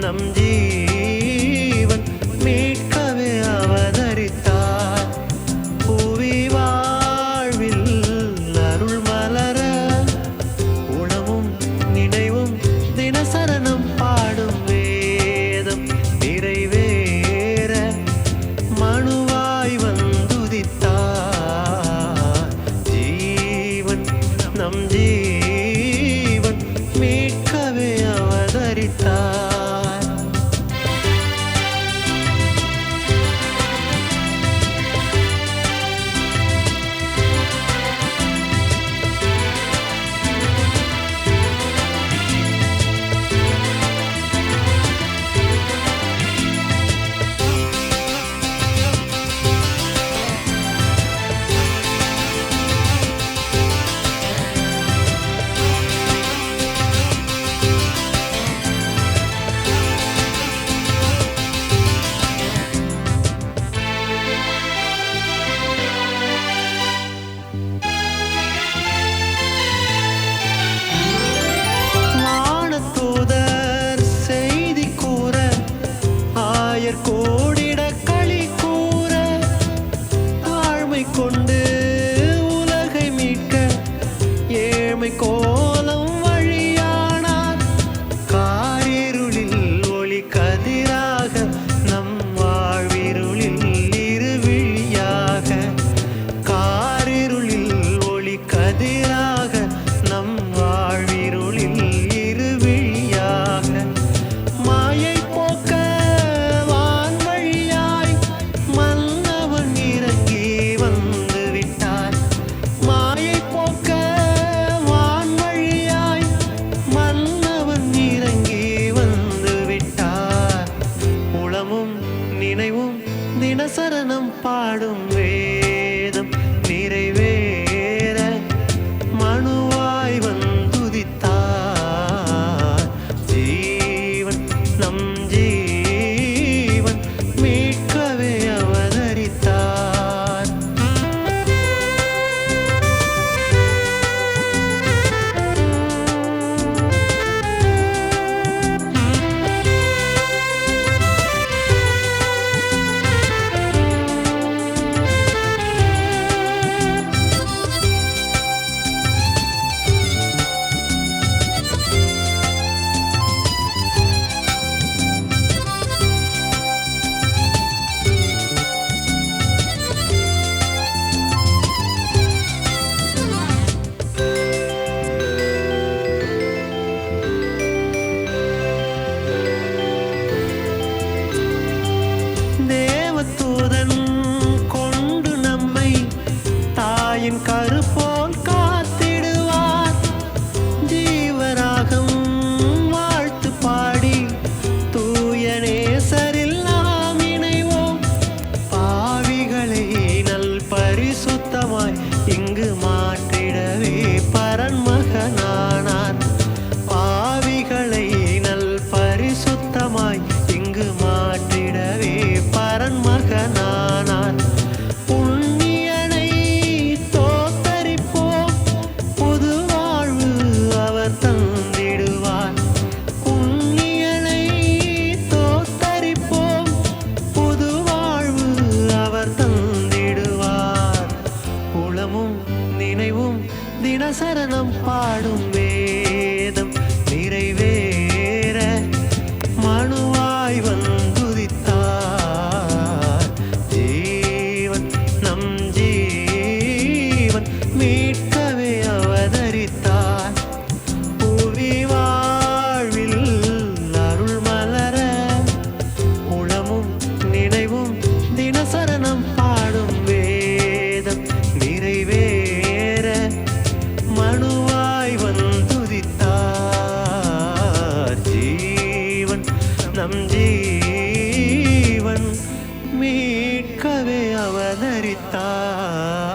நம் ஜீவன் மீட்கவே அவதரித்தார். புவி வாழ்வில் அருள் மலர உணவும் நினைவும் தினசரணம் பாடும் வேதம் நிறைவேற மனுவாய் வந்துதித்தார். ஜீவன் நம் ஜீவன் மீட்கவே அவதரித்தார். கோடிட களி கூற தாழ்மை கொண்டு உலகை மீட்க ஏழ்மை கோலம் வழியானார். காரிருளில் ஒளி கதிராக நம் வாழ்விருளில் இருவிழியாக. காரிருளில் ஒளி கதிராக நம் வாழ்விருளில் இருவிழியாக. மாயை போக்க நினைவும் தினசரணம் பாடும் வேதம் நிறைவேற மனுவாய் வந்துதித்தார். ஜீவன் நம் ஜீவன் மீட்கவே அவதரித்தார். கருப்போல் காத்திடுவார். ஜீவராகம் வாழ்த்து பாடி தூய நேசரில் நாம் இணைவோம். பாவிகளை நல் பரிசுத்தமாய் இங்கு மாற்றிடவே பரன்மகனானார். பாவிகளை நல் பரிசுத்தமாய் இங்கு மாற்றிடவே பரன்மகனானார். நினைவும் தினசரணம் பாடும் வேதம் நிறைவேற மனுவாய் வந்துதித்தார். ஜீவன் நம் ஜீவன் மீட்கவே அவதரித்தார். புவி வாழ்வில் அருள் மலர உளமும் நினைவும் தினசரணம் பாடும் வேதம் நிறைவேற மனுவாய் வந்துதித்தார். ஜீவன் நம் ஜீவன் மீட்கவே அவதரித்தார்.